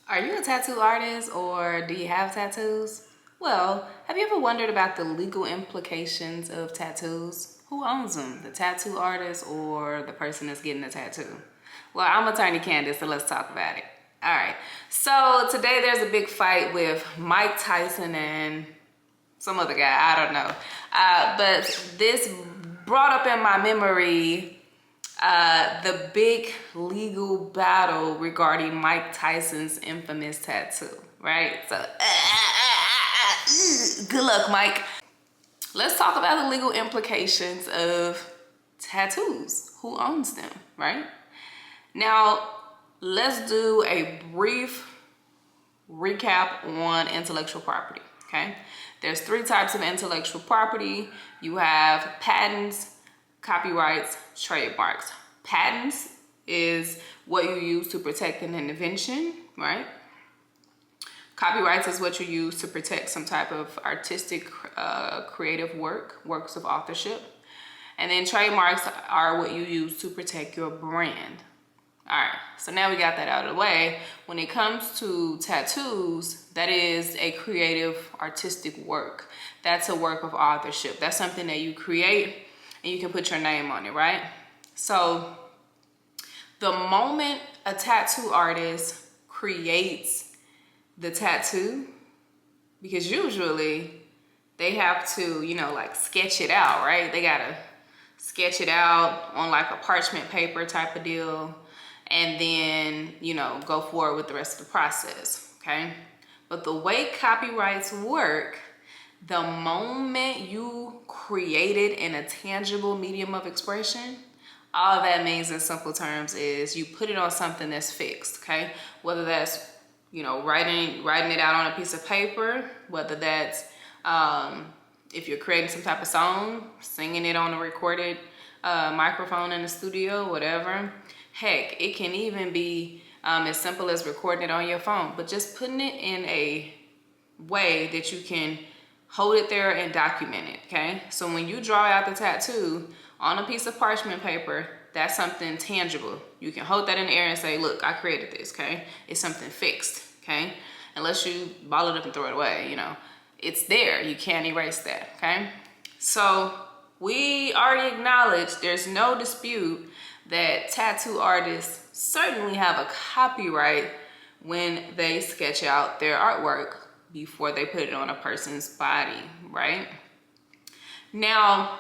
Are you a tattoo artist or do you have tattoos? Well, have you ever wondered about the legal implications of tattoos? Who owns them? The tattoo artist or the person that's getting the tattoo? Well, I'm attorney Candace, so let's talk about it. All right. So today there's a big fight with Mike Tyson and some other guy. I don't know. But this brought up in my memory the big legal battle regarding Mike Tyson's infamous tattoo, right? So, good luck, Mike. Let's talk about the legal implications of tattoos. Who owns them, right? Now, let's do a brief recap on intellectual property, okay? There's three types of intellectual property. You have patents, copyrights, trademarks. Patents is what you use to protect an invention, right? Copyrights is what you use to protect some type of artistic, creative works of authorship. And then trademarks are what you use to protect your brand. All right, so now we got that out of the way. When it comes to tattoos, that is a creative, artistic work. That's a work of authorship. That's something that you create and you can put your name on it, right? So the moment a tattoo artist creates the tattoo, because usually they have to, like sketch it out, right? They gotta sketch it out on like a parchment paper type of deal, and then, go forward with the rest of the process, okay? But the way copyrights work, the moment you create it in a tangible medium of expression, all that means in simple terms is you put it on something that's fixed, okay? Whether that's, writing it out on a piece of paper, whether that's, if you're creating some type of song, singing it on a recorded microphone in the studio, whatever. Heck, it can even be as simple as recording it on your phone, but just putting it in a way that you can hold it there and document it, okay? So when you draw out the tattoo on a piece of parchment paper, that's something tangible. You can hold that in the air and say, look, I created this, okay? It's something fixed, okay? Unless you ball it up and throw it away, it's there. You can't erase that, okay? So we already acknowledged there's no dispute that tattoo artists certainly have a copyright when they sketch out their artwork before they put it on a person's body, right? Now,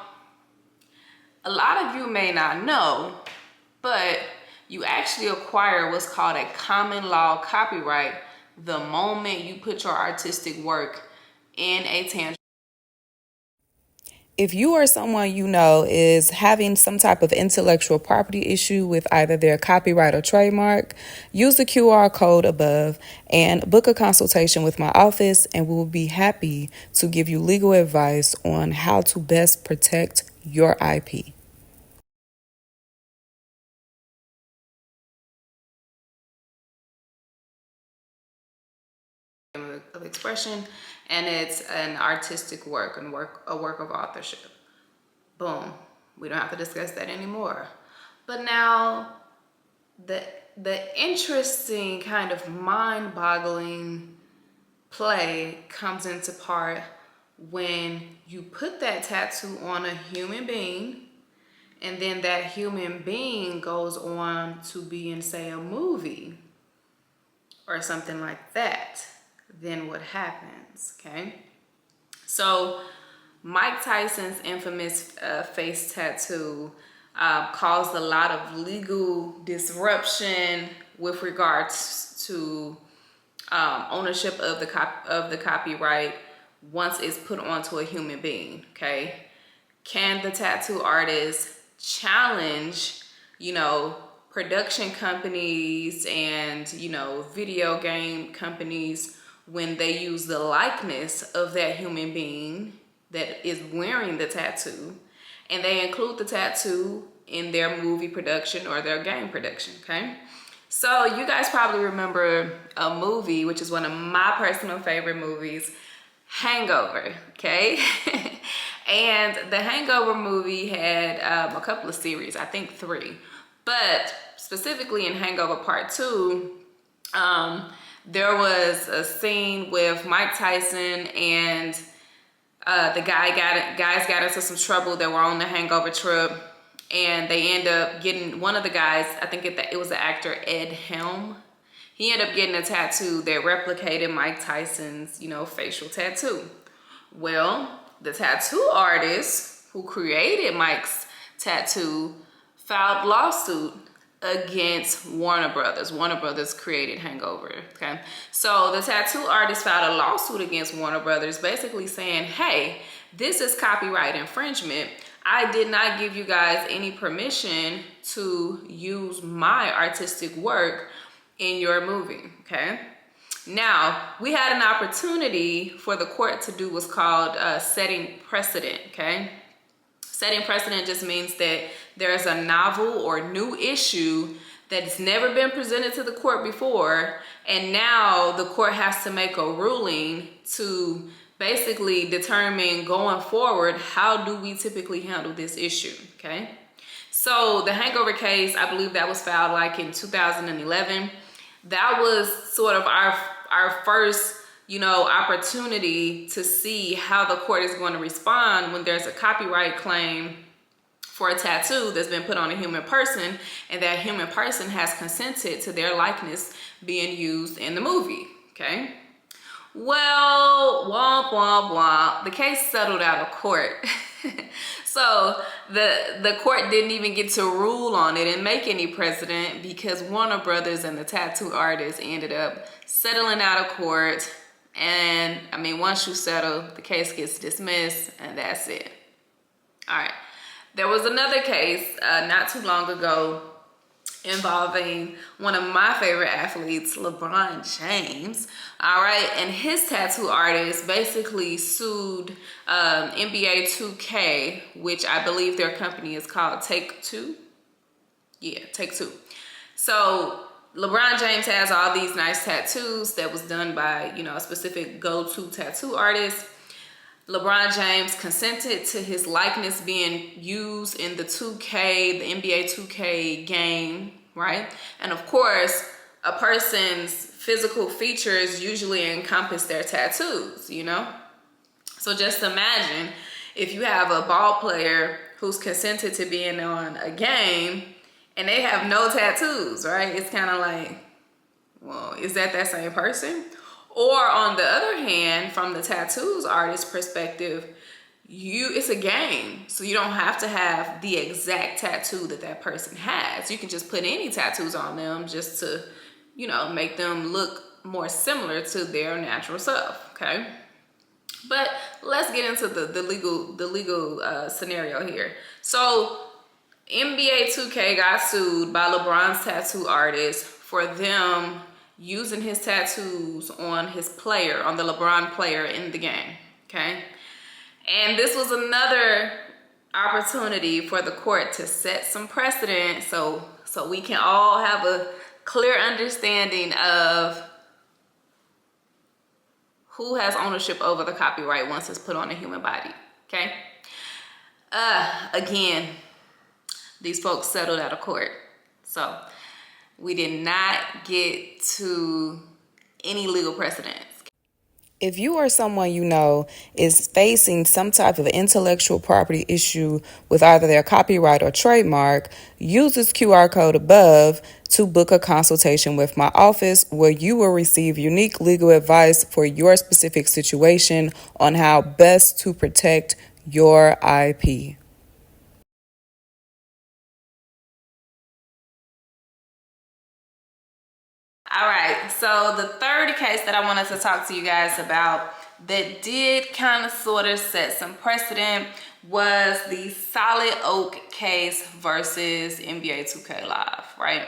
a lot of you may not know, but you actually acquire what's called a common law copyright the moment you put your artistic work in a tangible. If you or someone you know is having some type of intellectual property issue with either their copyright or trademark, use the QR code above and book a consultation with my office, and we will be happy to give you legal advice on how to best protect your IP. Of expression, and it's an artistic work and a work of authorship. Boom. We don't have to discuss that anymore. But now the interesting kind of mind-boggling play comes into part when you put that tattoo on a human being, and then that human being goes on to be in, say, a movie or something like that. Then what happens, okay? So Mike Tyson's infamous face tattoo caused a lot of legal disruption with regards to ownership of the copyright once it's put onto a human being, okay? Can the tattoo artist challenge, production companies and, video game companies when they use the likeness of that human being that is wearing the tattoo, and they include the tattoo in their movie production or their game production, okay? So you guys probably remember a movie, which is one of my personal favorite movies, Hangover, okay? And the Hangover movie had a couple of series, I think 3. But specifically in Hangover Part 2, there was a scene with Mike Tyson and the guys got into some trouble. They were on the hangover trip, and they end up getting, one of the guys, I think it was the actor Ed Helm, he ended up getting a tattoo that replicated Mike Tyson's, facial tattoo. Well, the tattoo artist who created Mike's tattoo filed lawsuit against Warner Brothers. Warner Brothers created Hangover, okay? So the tattoo artist filed a lawsuit against Warner Brothers, basically saying, hey, this is copyright infringement. I did not give you guys any permission to use my artistic work in your movie, okay? Now, we had an opportunity for the court to do what's called setting precedent, okay? Setting precedent just means that there's a novel or new issue that's never been presented to the court before, and now the court has to make a ruling to basically determine going forward, how do we typically handle this issue, okay? So the Hangover case, I believe that was filed like in 2011. That was sort of our first, opportunity to see how the court is going to respond when there's a copyright claim for a tattoo that's been put on a human person, and that human person has consented to their likeness being used in the movie, okay? Well, womp, womp, womp. The case settled out of court. So the court didn't even get to rule on it and make any precedent, because Warner Brothers and the tattoo artist ended up settling out of court. And I mean, once you settle, the case gets dismissed, and that's it. All right. There was another case not too long ago involving one of my favorite athletes, LeBron James. All right, and his tattoo artist basically sued NBA 2K, which I believe their company is called Take-Two. Yeah, Take-Two. So LeBron James has all these nice tattoos that was done by, a specific go-to tattoo artist. LeBron James consented to his likeness being used in the 2K, the NBA 2K game, right? And of course, a person's physical features usually encompass their tattoos, So just imagine if you have a ball player who's consented to being on a game and they have no tattoos, right? It's kind of like, well, is that same person? Or on the other hand, from the tattoos artist's perspective, it's a game. So you don't have to have the exact tattoo that person has. You can just put any tattoos on them just to, make them look more similar to their natural self, okay? But let's get into the legal scenario here. So NBA 2K got sued by LeBron's tattoo artist for them using his tattoos on his player, on the LeBron player in the game, okay? And this was another opportunity for the court to set some precedent so we can all have a clear understanding of who has ownership over the copyright once it's put on a human body, okay? Again, these folks settled out of court. So we did not get to any legal precedents. If you or someone you know is facing some type of intellectual property issue with either their copyright or trademark, use this QR code above to book a consultation with my office, where you will receive unique legal advice for your specific situation on how best to protect your IP. All right, so the third case that I wanted to talk to you guys about that did kind of sort of set some precedent was the Solid Oak case versus NBA 2K Live, right?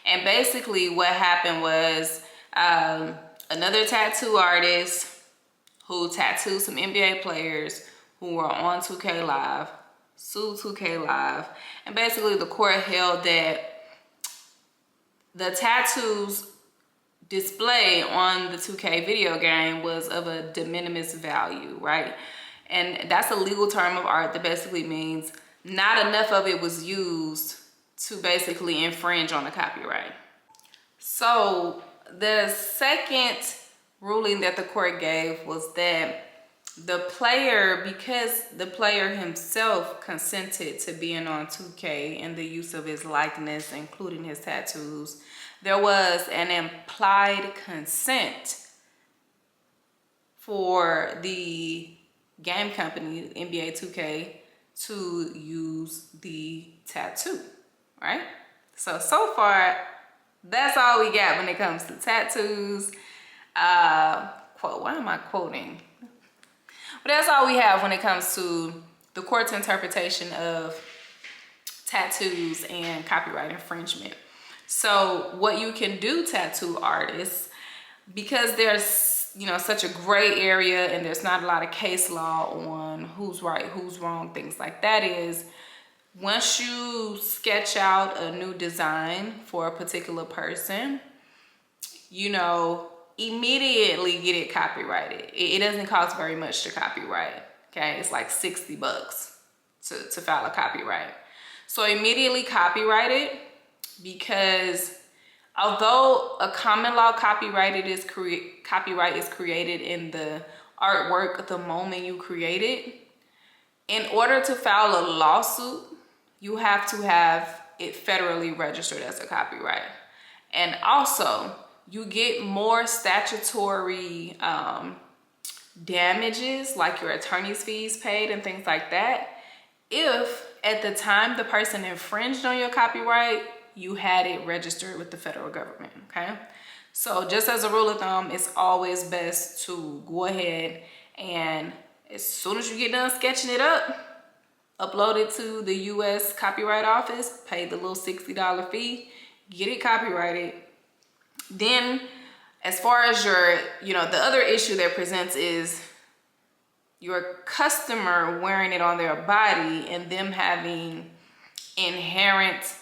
And basically what happened was another tattoo artist who tattooed some NBA players who were on 2K Live sued 2K Live, and basically the court held that the tattoos display on the 2K video game was of a de minimis value, right? And that's a legal term of art that basically means not enough of it was used to basically infringe on the copyright. So the second ruling that the court gave was that the player, because the player himself consented to being on 2K and the use of his likeness, including his tattoos, there was an implied consent for the game company, NBA 2K, to use the tattoo, right? So far, that's all we got when it comes to tattoos. Quote, why am I quoting? But that's all we have when it comes to the court's interpretation of tattoos and copyright infringement. So what you can do, tattoo artists, because there's such a gray area and there's not a lot of case law on who's right, who's wrong, things like that, is once you sketch out a new design for a particular person, immediately get it copyrighted. It doesn't cost very much to copyright. Okay, it's like $60 to file a copyright. So immediately copyright it, because although a common law copyright is created in the artwork the moment you create it, in order to file a lawsuit, you have to have it federally registered as a copyright. And also, you get more statutory damages, like your attorney's fees paid and things like that, if at the time the person infringed on your copyright, you had it registered with the federal government, okay? So just as a rule of thumb, it's always best to go ahead and as soon as you get done sketching it up, upload it to the U.S. Copyright Office, pay the little $60 fee, get it copyrighted. Then as far as the other issue that presents is your customer wearing it on their body and them having inherent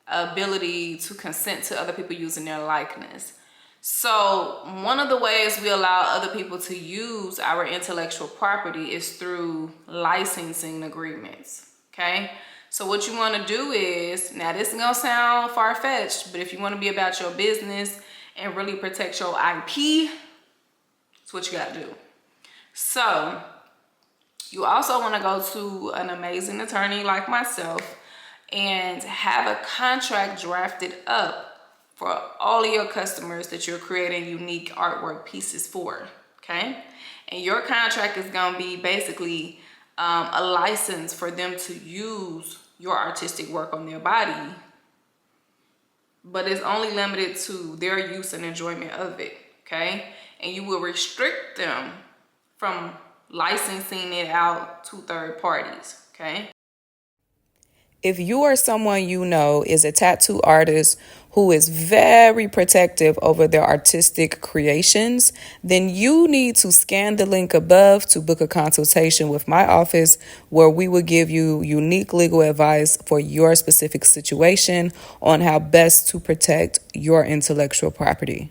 ability to consent to other people using their likeness. So one of the ways we allow other people to use our intellectual property is through licensing agreements, okay? So what you want to do is, now this is going to sound far-fetched, but if you want to be about your business and really protect your IP, that's what you got to do. So you also want to go to an amazing attorney like myself and have a contract drafted up for all of your customers that you're creating unique artwork pieces for, okay? And your contract is gonna be basically a license for them to use your artistic work on their body, but it's only limited to their use and enjoyment of it, okay? And you will restrict them from licensing it out to third parties, okay? If you or someone you know is a tattoo artist who is very protective over their artistic creations, then you need to scan the link above to book a consultation with my office, where we will give you unique legal advice for your specific situation on how best to protect your intellectual property.